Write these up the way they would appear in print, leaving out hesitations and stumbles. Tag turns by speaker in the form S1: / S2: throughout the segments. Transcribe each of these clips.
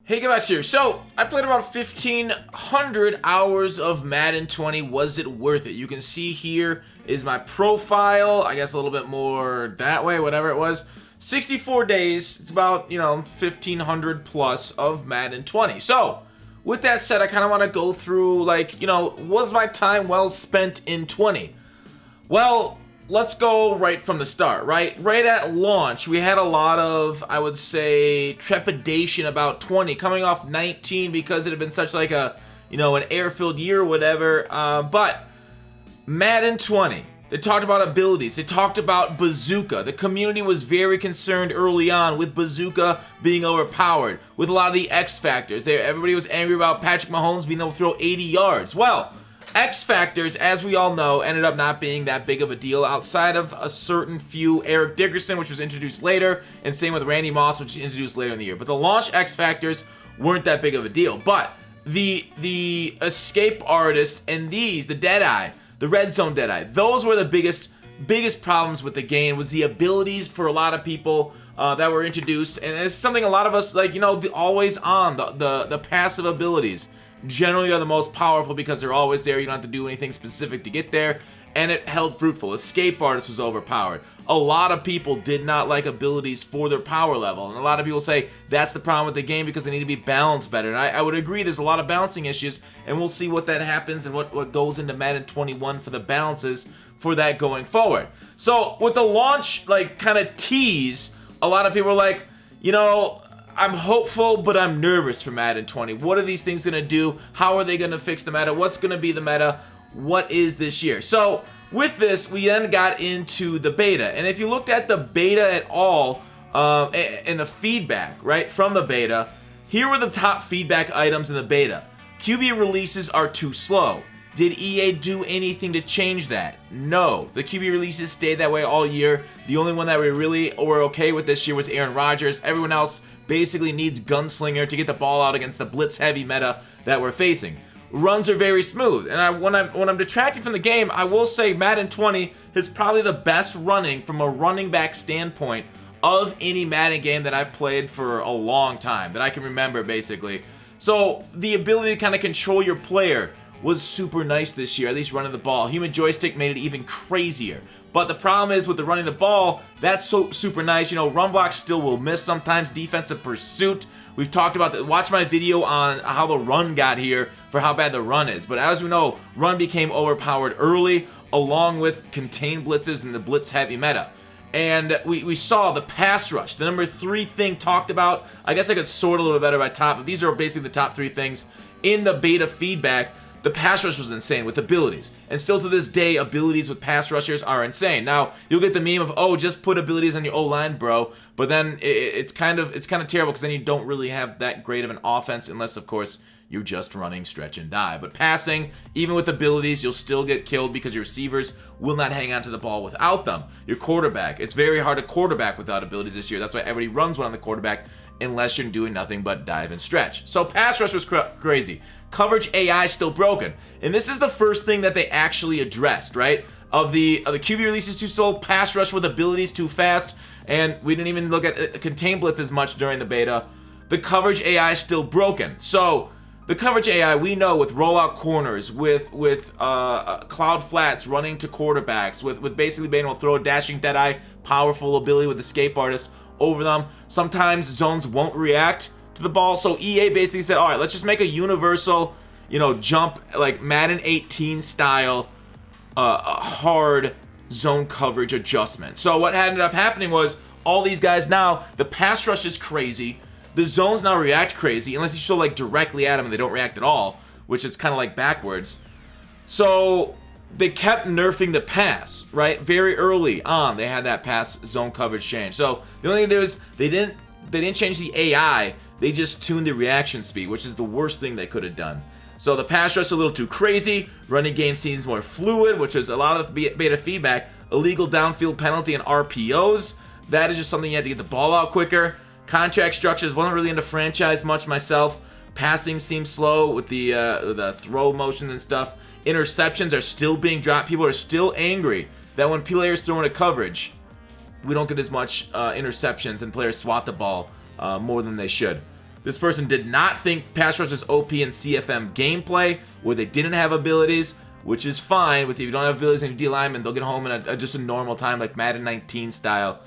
S1: Hey, Gabex here. So, I played about 1,500 hours of Madden 20. Was it worth it? You can see here is my profile. I guess a little bit more that way, whatever it was. 64 days. It's about, 1,500 plus of Madden 20. So, with that said, I kind of want to go through, was my time well spent in 20? Well, let's go right from the start, right? Right at launch, we had a lot of, I would say, trepidation about 20, coming off 19 because it had been such like a, an air-filled year or whatever. But Madden 20, they talked about abilities. They talked about Bazooka. The community was very concerned early on with Bazooka being overpowered, with a lot of the X factors. Everybody was angry about Patrick Mahomes being able to throw 80 yards. Well, X factors, as we all know, ended up not being that big of a deal outside of a certain few. Eric Dickerson, which was introduced later, and same with Randy Moss, which was introduced later in the year. But the launch X factors weren't that big of a deal. But the escape artist and the Deadeye, the red zone Deadeye, those were the biggest problems with the game. Was the abilities for a lot of people that were introduced, and it's something a lot of us the always on the passive abilities generally are the most powerful because they're always there. You don't have to do anything specific to get there, and it held fruitful. Escape artist was overpowered. A lot of people did not like abilities for their power level, and a lot of people say that's the problem with the game because they need to be balanced better, and I would agree there's a lot of balancing issues, and we'll see what that happens and what goes into Madden 21 for the balances for that going forward. So with the launch kind of tease, a lot of people were like, I'm hopeful, but I'm nervous for Madden 20. What are these things going to do? How are they going to fix the meta? What's going to be the meta? What is this year? So with this, we then got into the beta. And if you looked at the beta at all, and the feedback, right, from the beta, here were the top feedback items in the beta. QB releases are too slow. Did EA do anything to change that? No. The QB releases stayed that way all year. The only one that we really were okay with this year was Aaron Rodgers. Everyone else basically needs gunslinger to get the ball out against the blitz-heavy meta that we're facing. Runs are very smooth, and when I'm detracting from the game, I will say Madden 20 is probably the best running from a running back standpoint of any Madden game that I've played for a long time, that I can remember basically. So the ability to kind of control your player was super nice this year, at least running the ball. Human joystick made it even crazier. But the problem is with the running the ball, that's so super nice. Run blocks still will miss sometimes. Defensive pursuit. We've talked about that. Watch my video on how the run got here for how bad the run is. But as we know, run became overpowered early, along with contained blitzes and the blitz heavy meta. And we saw the pass rush, the number 3 thing talked about. I guess I could sort a little bit better by top, but these are basically the top 3 things in the beta feedback. The pass rush was insane with abilities. And still to this day, abilities with pass rushers are insane. Now, you'll get the meme of, oh, just put abilities on your O-line, bro. But then it's kind of terrible because then you don't really have that great of an offense unless, of course, you're just running stretch and die. But passing, even with abilities, you'll still get killed because your receivers will not hang on to the ball without them. Your quarterback, it's very hard to quarterback without abilities this year. That's why everybody runs one on the quarterback unless you're doing nothing but dive and stretch. So pass rush was crazy. Coverage AI still broken. And this is the first thing that they actually addressed, right? Of the QB releases too slow, pass rush with abilities too fast, and we didn't even look at contain blitz as much during the beta. The coverage AI is still broken. So the coverage AI, we know with rollout corners, with cloud flats running to quarterbacks, with basically being able to throw a dashing Deadeye, powerful ability with escape artist over them. Sometimes zones won't react to the ball, so EA basically said, all right, let's just make a universal, jump, like Madden 18 style, hard zone coverage adjustment. So what ended up happening was all these guys now, the pass rush is crazy. The zones now react crazy, unless you show directly at them and they don't react at all, which is kind of like backwards. So they kept nerfing the pass, right? Very early on, they had that pass zone coverage change. So the only thing to do is they didn't change the AI. They just tuned the reaction speed, which is the worst thing they could have done. So the pass rush is a little too crazy. Running game seems more fluid, which is a lot of the beta feedback. Illegal downfield penalty and RPOs. That is just something you had to get the ball out quicker. Contract structures, wasn't really into franchise much myself. Passing seems slow with the throw motions and stuff. Interceptions are still being dropped. People are still angry that when players throw into coverage, we don't get as much interceptions and players swat the ball more than they should. This person did not think pass rush was OP in CFM gameplay, where they didn't have abilities, which is fine. If you don't have abilities in your D lineman, they'll get home in just a normal time, like Madden 19 style.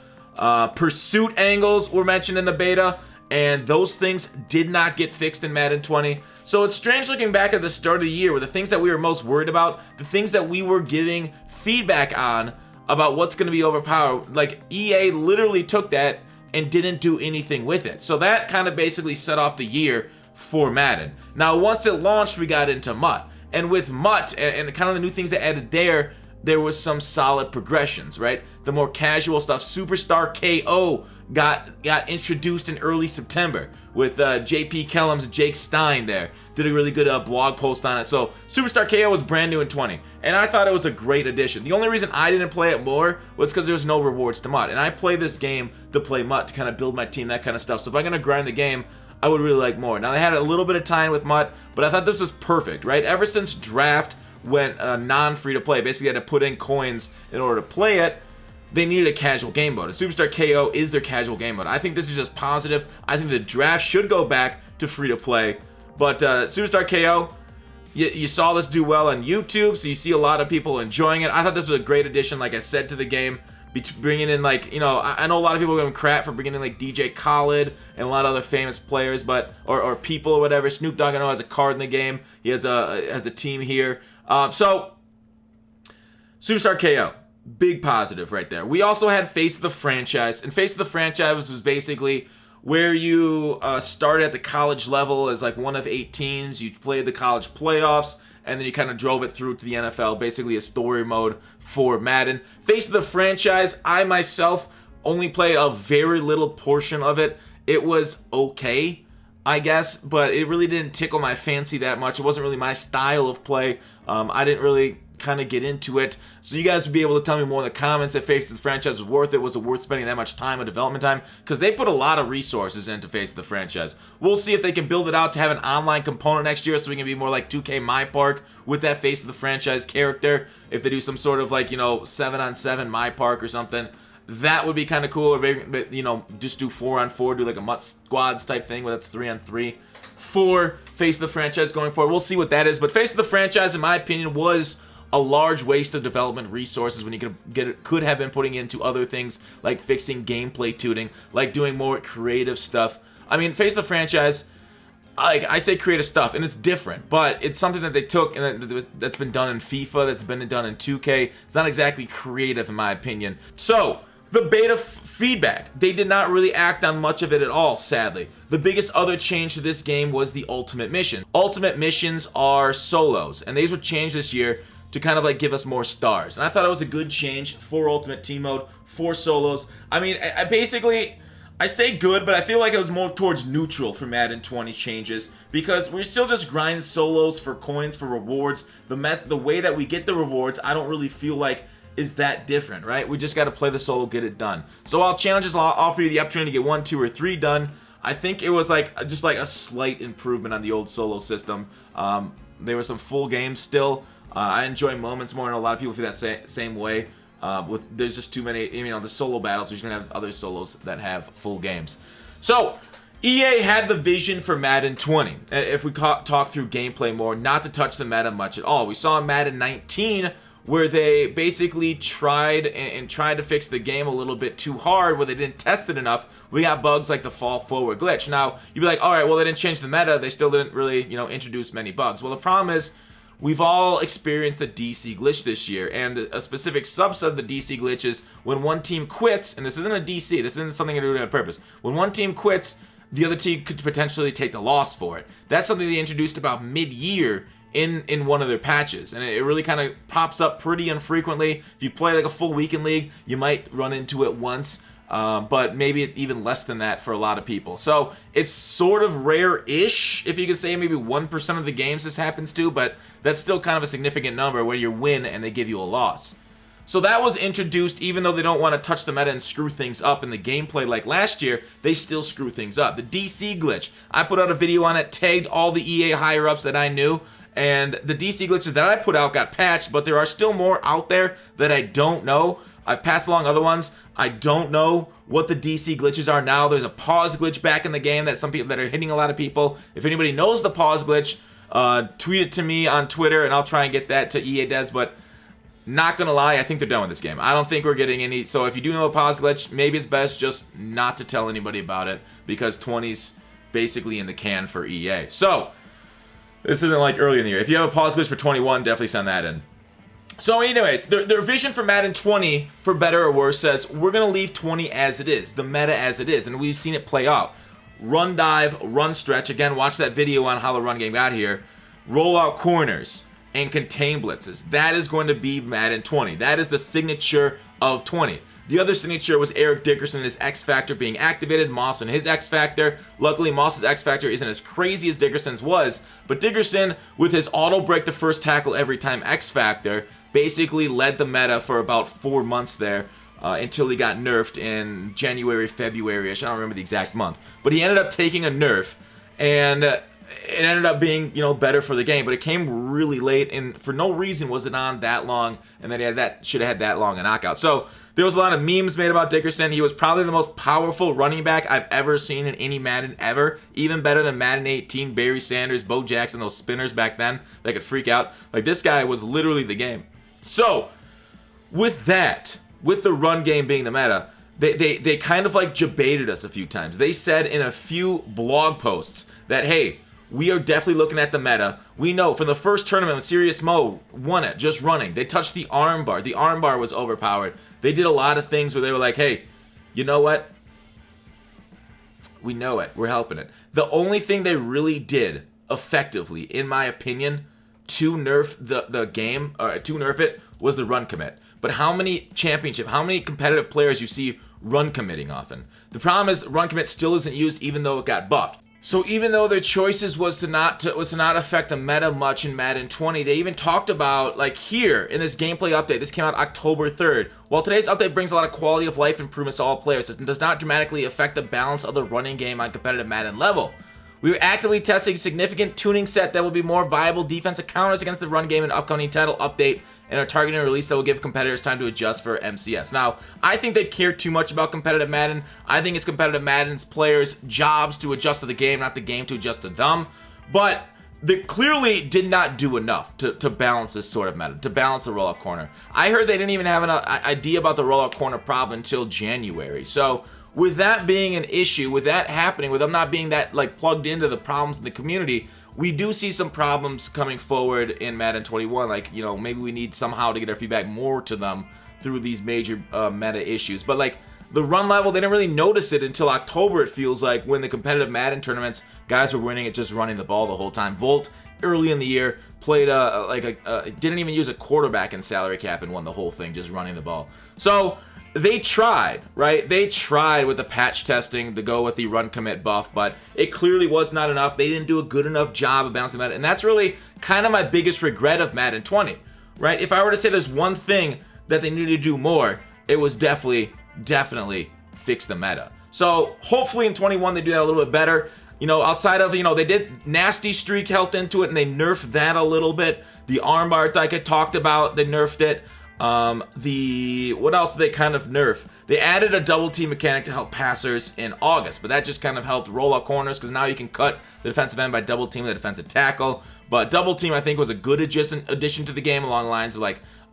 S1: Pursuit angles were mentioned in the beta, and those things did not get fixed in Madden 20. So it's strange looking back at the start of the year, where the things that we were most worried about, the things that we were giving feedback on about what's going to be overpowered, like EA literally took that and didn't do anything with it. So that kind of basically set off the year for Madden. Now, once it launched, we got into MUT. And with MUT and kind of the new things that added there was some solid progressions, right? The more casual stuff, Superstar KO got introduced in early September with JP Kellums and Jake Stein there. Did a really good blog post on it. So Superstar KO was brand new in 20, and I thought it was a great addition. The only reason I didn't play it more was because there was no rewards to MUT, and I play this game to play MUT, to kind of build my team, that kind of stuff. So if I'm going to grind the game, I would really like more. Now, they had a little bit of time with MUT, but I thought this was perfect, right? Ever since Draft went non-free-to-play, basically had to put in coins in order to play it, they needed a casual game mode. And Superstar KO is their casual game mode. I think this is just positive. I think the Draft should go back to free-to-play. But Superstar KO, you saw this do well on YouTube, so you see a lot of people enjoying it. I thought this was a great addition, like I said, to the game. Bringing in, like, you know, I know a lot of people giving crap for bringing in, like, DJ Khaled and a lot of other famous players, but or people or whatever. Snoop Dogg, I know, has a card in the game. He has a team here. So Superstar KO, big positive right there. We also had Face of the Franchise, and Face of the Franchise was basically where you started at the college level as like one of 8 teams. You played the college playoffs, and then you kind of drove it through to the NFL, basically a story mode for Madden. Face of the Franchise, I myself only played a very little portion of it. It was okay, I guess, but it really didn't tickle my fancy that much. It wasn't really my style of play. I didn't really kind of get into it. So you guys would be able to tell me more in the comments if Face of the Franchise was worth it. Was it worth spending that much time and development time? Because they put a lot of resources into Face of the Franchise. We'll see if they can build it out to have an online component next year, so we can be more like 2K My Park with that Face of the Franchise character. If they do some sort of, like, you know, 7-on-7 My Park or something, that would be kind of cool. Or maybe, you know, just do 4-on-4, do like a MUT Squads type thing where that's 3-on-3 for Face of the Franchise going forward. We'll see what that is. But Face of the Franchise, in my opinion, was a large waste of development resources when you could have been putting into other things like fixing gameplay tuning, like doing more creative stuff. I mean, Face of the Franchise, I say creative stuff, and it's different, but it's something that they took and that's been done in FIFA, that's been done in 2K. It's not exactly creative, in my opinion. So the beta feedback, they did not really act on much of it at all, sadly. The biggest other change to this game was the Ultimate Mission. Ultimate Missions are solos, and these were changed this year to kind of like give us more stars. And I thought it was a good change for Ultimate Team Mode, for solos. I mean, I say good, but I feel like it was more towards neutral for Madden 20 changes, because we still just grind solos for coins, for rewards. The way that we get the rewards, I don't really feel like is that different, right? We just got to play the solo, get it done. So while challenges will offer you the opportunity to get 1, 2, or 3 done, I think it was like just like a slight improvement on the old solo system. There were some full games still. I enjoy moments more, and a lot of people feel that same way. There's just too many, you know, the solo battles. You're gonna have other solos that have full games. So EA had the vision for Madden 20. If we talk through gameplay more, not to touch the meta much at all. We saw in Madden 19 where they basically tried to fix the game a little bit too hard, where they didn't test it enough. We got bugs like the fall forward glitch. Now you'd be like, all right, well, they didn't change the meta. They still didn't really, you know, introduce many bugs. Well, the problem is, we've all experienced the DC glitch this year, and a specific subset of the DC glitch is when one team quits, and this isn't a DC, this isn't something they're doing on purpose. When one team quits, the other team could potentially take the loss for it. That's something they introduced about mid-year in one of their patches, and it really kind of pops up pretty infrequently. If you play like a full weekend league, you might run into it once, but maybe even less than that for a lot of people. So it's sort of rare-ish, if you could say. Maybe 1% of the games this happens to, but that's still kind of a significant number where you win and they give you a loss. So that was introduced. Even though they don't want to touch the meta and screw things up in the gameplay like last year, they still screw things up. The DC glitch, I put out a video on it, tagged all the EA higher-ups that I knew, and the DC glitches that I put out got patched, but there are still more out there that I don't know. I've passed along other ones. I don't know what the DC glitches are now. There's a pause glitch back in the game that some people that are hitting a lot of people. If anybody knows the pause glitch, tweet it to me on Twitter and I'll try and get that to EA devs. But not gonna lie, I think they're done with this game. I don't think we're getting any. So if you do know a pause glitch, maybe it's best just not to tell anybody about it, because 20's basically in the can for EA. So this isn't like early in the year. If you have a pause glitch for 21, definitely send that in. So anyways, their vision for Madden 20, for better or worse, says we're going to leave 20 as it is, the meta as it is, and we've seen it play out. Run dive, run stretch. Again, watch that video on how the run game got here. Roll out corners and contain blitzes. That is going to be Madden 20. That is the signature of 20. The other signature was Eric Dickerson and his X Factor being activated, Moss and his X Factor. Luckily, Moss's X Factor isn't as crazy as Dickerson's was, but Dickerson, with his auto break the first tackle every time X Factor, basically led the meta for about 4 months there, until he got nerfed in January, February-ish. I don't remember the exact month. But he ended up taking a nerf, and it ended up being, better for the game. But it came really late, and for no reason was it on that long, and then should have had that long a knockout. So there was a lot of memes made about Dickerson. He was probably the most powerful running back I've ever seen in any Madden ever. Even better than Madden 18, Barry Sanders, Bo Jackson, those spinners back then that could freak out. Like, this guy was literally the game. So, with that, with the run game being the meta, they kind of like debated us a few times. They said in a few blog posts that, hey, we are definitely looking at the meta. We know from the first tournament when Serious Mo won it, just running. They touched the arm bar. The arm bar was overpowered. They did a lot of things where they were like, hey, you know what? We know it. We're helping it. The only thing they really did effectively, in my opinion, to nerf the game, or to nerf it, was the run commit. But how many competitive players you see run committing often? The problem is run commit still isn't used even though it got buffed. So even though their choices was to not affect the meta much in Madden 20, they even talked about, like here in this gameplay update, this came out October 3rd. While today's update brings a lot of quality of life improvements to all players, it does not dramatically affect the balance of the running game on competitive Madden level. We are actively testing a significant tuning set that will be more viable defensive counters against the run game in upcoming title update, and are targeting a release that will give competitors time to adjust for MCS. Now, I think they care too much about competitive Madden. I think it's competitive Madden's players' jobs to adjust to the game, not the game to adjust to them. But they clearly did not do enough to balance this sort of meta, to balance the rollout corner. I heard they didn't even have an idea about the rollout corner problem until January. So with that being an issue, with that happening, with them not being that plugged into the problems in the community, we do see some problems coming forward in Madden 21. Maybe we need somehow to get our feedback more to them through these major meta issues. But the run level, they didn't really notice it until October, it feels like, when the competitive Madden tournaments, guys were winning it just running the ball the whole time. Volt, early in the year, played didn't even use a quarterback in salary cap and won the whole thing just running the ball. So they tried, right? They tried with the patch testing to go with the run commit buff, but it clearly was not enough. They didn't do a good enough job of balancing that, and that's really kind of my biggest regret of Madden 20, right? If I were to say there's one thing that they needed to do more, it was definitely fix the meta. So hopefully in 21 they do that a little bit better. Outside of, they did Nasty Streak helped into it, and they nerfed that a little bit. The armbar, like I talked about, they nerfed it. What else did they kind of nerf? They added a double team mechanic to help passers in August, but that just kind of helped roll out corners, because now you can cut the defensive end by double team the defensive tackle. But double team, I think, was a good addition to the game, along the lines of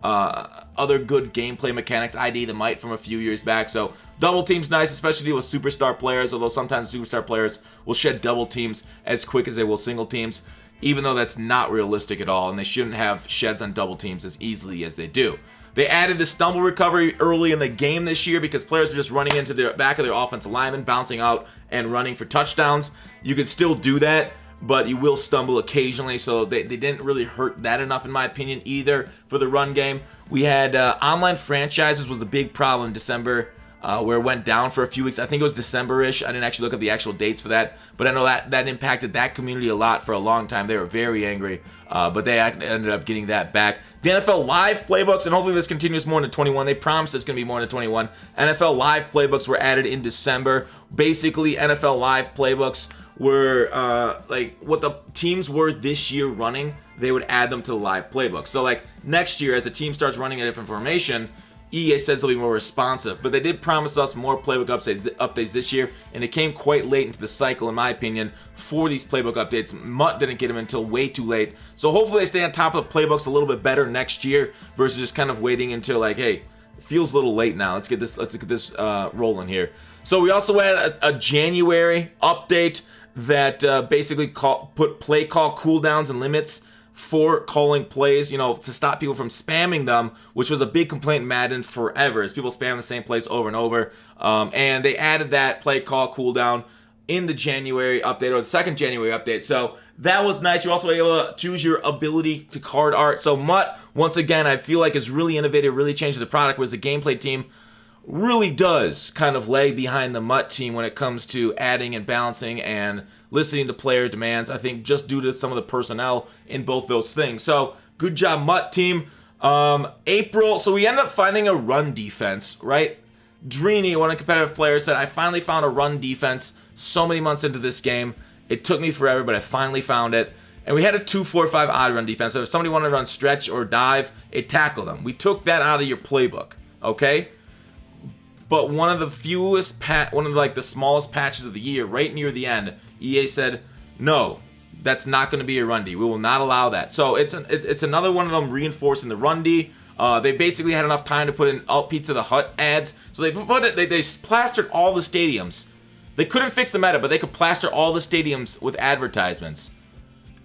S1: other good gameplay mechanics, ID the Might from a few years back. So double team's nice, especially to deal with superstar players, although sometimes superstar players will shed double teams as quick as they will single teams, even though that's not realistic at all, and they shouldn't have sheds on double teams as easily as they do. They added the stumble recovery early in the game this year because players were just running into the back of their offensive lineman, bouncing out and running for touchdowns. You can still do that, but you will stumble occasionally, so they didn't really hurt that enough, in my opinion, either for the run game. We had online franchises was the big problem in December, where it went down for a few weeks. I think it was December-ish. I didn't actually look up the actual dates for that, but I know that impacted that community a lot for a long time. They were very angry, but they ended up getting that back. The NFL Live playbooks, and hopefully this continues more into 21. They promised it's going to be more into 21. NFL Live playbooks were added in December. Basically, NFL Live playbooks were what the teams were this year running, they would add them to the live playbook. So next year, as a team starts running a different formation, EA says they'll be more responsive, but they did promise us more playbook updates this year, and it came quite late into the cycle, in my opinion, for these playbook updates. Mutt didn't get them until way too late, so hopefully they stay on top of playbooks a little bit better next year versus just kind of waiting until like, hey, it feels a little late now. Let's get this rolling here. So we also had a January update that basically put play call cooldowns and limits for calling plays, to stop people from spamming them, which was a big complaint in Madden forever, is people spam the same plays over and over. And they added that play call cooldown in the January update, or the second January update. So that was nice. You're also able to choose your ability to card art. So Mutt, once again, I feel like is really innovative, really changing the product, whereas the gameplay team really does kind of lag behind the Mutt team when it comes to adding and balancing and listening to player demands, I think, just due to some of the personnel in both those things. So, good job, Mutt team. April, so we ended up finding a run defense, right? Dreamy, one of the competitive players, said, I finally found a run defense so many months into this game. It took me forever, but I finally found it. And we had a 2-4-5 odd run defense. So if somebody wanted to run stretch or dive, it tackled them. We took that out of your playbook, okay? But one of the the smallest patches of the year, right near the end, EA said, no, that's not going to be a run D. We will not allow that. So it's another one of them reinforcing the run D. They basically had enough time to put in Alt Pizza the Hut ads. So they plastered all the stadiums. They couldn't fix the meta, but they could plaster all the stadiums with advertisements.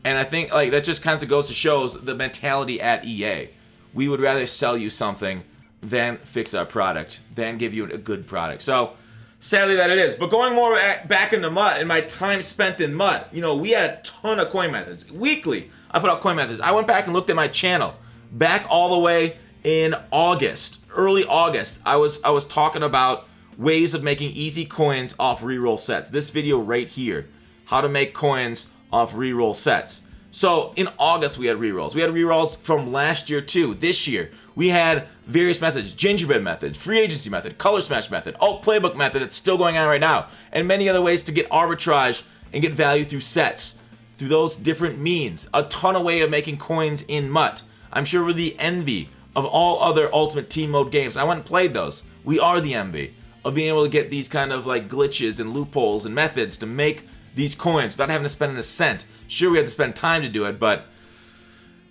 S1: And I think that just kind of goes to shows the mentality at EA. We would rather sell you something than fix our product, than give you a good product. So, sadly that it is. But going more back into Mutt and my time spent in Mutt, we had a ton of coin methods. Weekly, I put out coin methods. I went back and looked at my channel. Back all the way in August, early August, I was talking about ways of making easy coins off reroll sets. This video right here, how to make coins off reroll sets. So in August we had rerolls. We had rerolls from last year too. This year we had various methods: gingerbread method, free agency method, color smash method, alt playbook method that's still going on right now, and many other ways to get arbitrage and get value through sets, through those different means. A ton of way of making coins in Mutt. I'm sure we're the envy of all other Ultimate Team Mode games. I went and played those. We are the envy of being able to get these kind of glitches and loopholes and methods to make these coins without having to spend a cent. Sure, we had to spend time to do it, but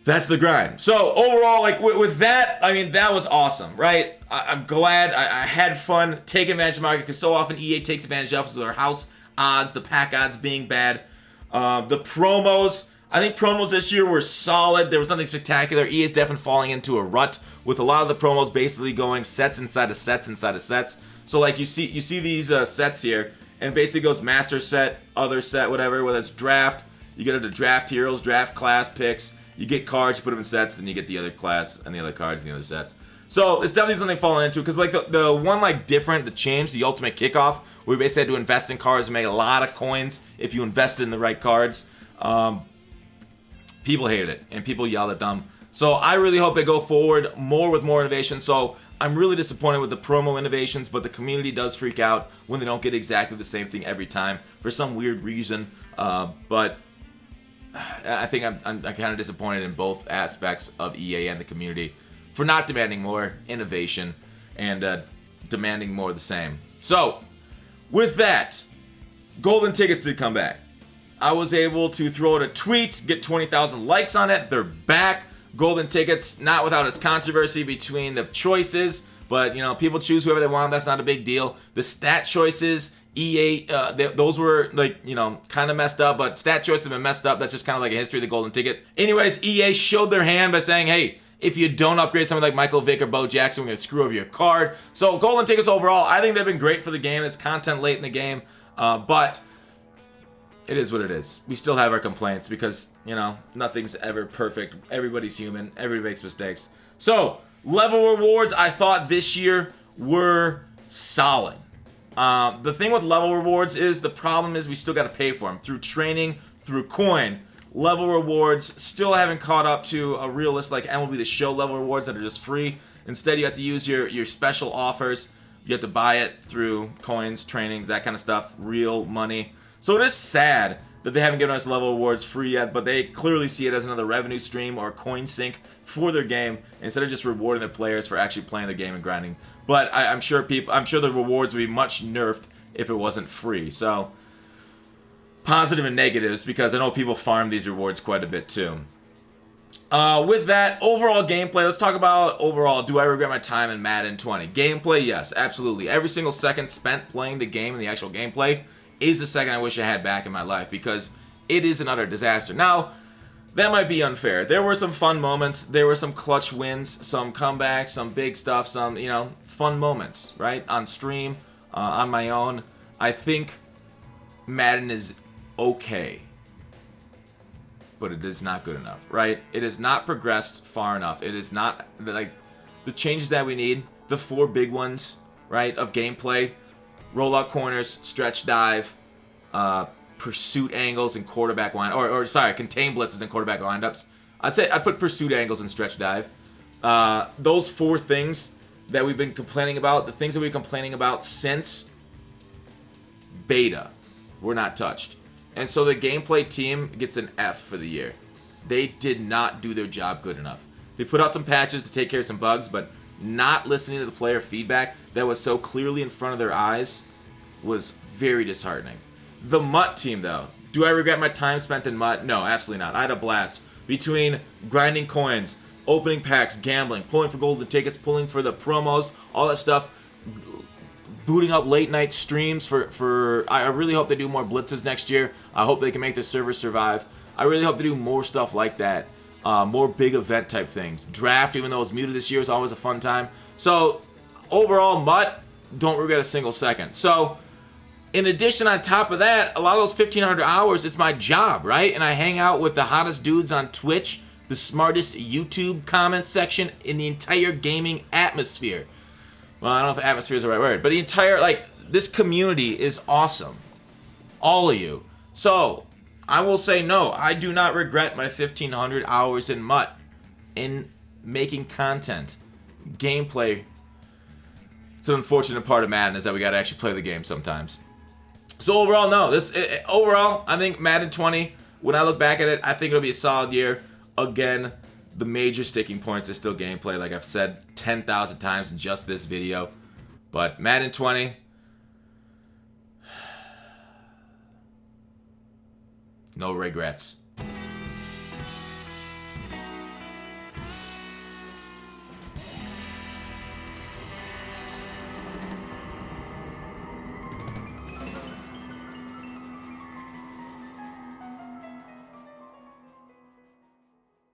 S1: that's the grind. So overall, with that, I mean, that was awesome, right? I'm glad I had fun taking advantage of the market, because so often EA takes advantage of their house odds, the pack odds being bad. The promos, I think promos this year were solid. There was nothing spectacular. EA is definitely falling into a rut with a lot of the promos basically going sets inside of sets inside of sets. So you see these sets here, and it basically goes master set, other set, whatever, whether it's draft. You get to draft heroes, draft class picks. You get cards, you put them in sets, and you get the other class and the other cards and the other sets. So it's definitely something falling into, because the one different, the change, the ultimate kickoff, where we basically had to invest in cards and make a lot of coins if you invested in the right cards. People hated it, and people yelled at them. So I really hope they go forward more with more innovation. So I'm really disappointed with the promo innovations, but the community does freak out when they don't get exactly the same thing every time for some weird reason. But I think I'm kind of disappointed in both aspects of EA and the community for not demanding more innovation and demanding more of the same. So, with that, golden tickets did come back. I was able to throw out a tweet, get 20,000 likes on it. They're back. Golden tickets, not without its controversy between the choices, but people choose whoever they want. That's not a big deal. The stat choices, EA, those were kind of messed up, but stat choices have been messed up. That's just kind of like a history of the golden ticket. Anyways, EA showed their hand by saying, hey, if you don't upgrade somebody like Michael Vick or Bo Jackson, we're going to screw over your card. So golden tickets overall, I think they've been great for the game. It's content late in the game, but it is what it is. We still have our complaints because, nothing's ever perfect. Everybody's human. Everybody makes mistakes. So, level rewards, I thought this year were solid. The thing with level rewards is the problem is we still got to pay for them through training, through coin. Level rewards still haven't caught up to a realistic MLB The Show level rewards that are just free. Instead, you have to use your special offers. You have to buy it through coins, training, that kind of stuff, real money. So it is sad that they haven't given us level rewards free yet, but they clearly see it as another revenue stream or coin sink for their game instead of just rewarding their players for actually playing the game and grinding. But I'm sure the rewards would be much nerfed if it wasn't free. So positive and negatives, because I know people farm these rewards quite a bit too. With that, overall gameplay, let's talk about overall, do I regret my time in Madden 20? Gameplay, yes, absolutely. Every single second spent playing the game and the actual gameplay is a second I wish I had back in my life, because it is an utter disaster. Now, that might be unfair. There were some fun moments. There were some clutch wins, some comebacks, some big stuff, some, fun moments, right? On stream, on my own. I think Madden is okay, but it is not good enough, right? It has not progressed far enough. It is not, like, the changes that we need, the 4 big ones, right, of gameplay: rollout corners, stretch dive, pursuit angles, and quarterback wind, contain blitzes and quarterback windups. I'd put pursuit angles and stretch dive. Those 4 things that we've been complaining about, the things that we've been complaining about since beta, were not touched. And so the gameplay team gets an F for the year. They did not do their job good enough. They put out some patches to take care of some bugs, but not listening to the player feedback that was so clearly in front of their eyes was very disheartening. The MUT team, though. Do I regret my time spent in MUT? No, absolutely not. I had a blast. Between grinding coins, opening packs, gambling, pulling for golden tickets, pulling for the promos, all that stuff, booting up late night streams for I really hope they do more blitzes next year. I hope they can make the server survive. I really hope they do more stuff like that. More big event type things. Draft, even though it was muted this year, is always a fun time. So overall, MUT, don't regret a single second. So in addition, on top of that, a lot of those 1,500 hours, it's my job, right? And I hang out with the hottest dudes on Twitch, the smartest YouTube comment section in the entire gaming atmosphere. Well, I don't know if atmosphere is the right word, but the entire, this community is awesome. All of you. So I will say no, I do not regret my 1,500 hours in MUT in making content. Gameplay. It's an unfortunate part of Madden is that we got to actually play the game sometimes. So overall, no. Overall, I think Madden 20, when I look back at it, I think it'll be a solid year. Again, the major sticking points is still gameplay, like I've said 10,000 times in just this video. But Madden 20, no regrets.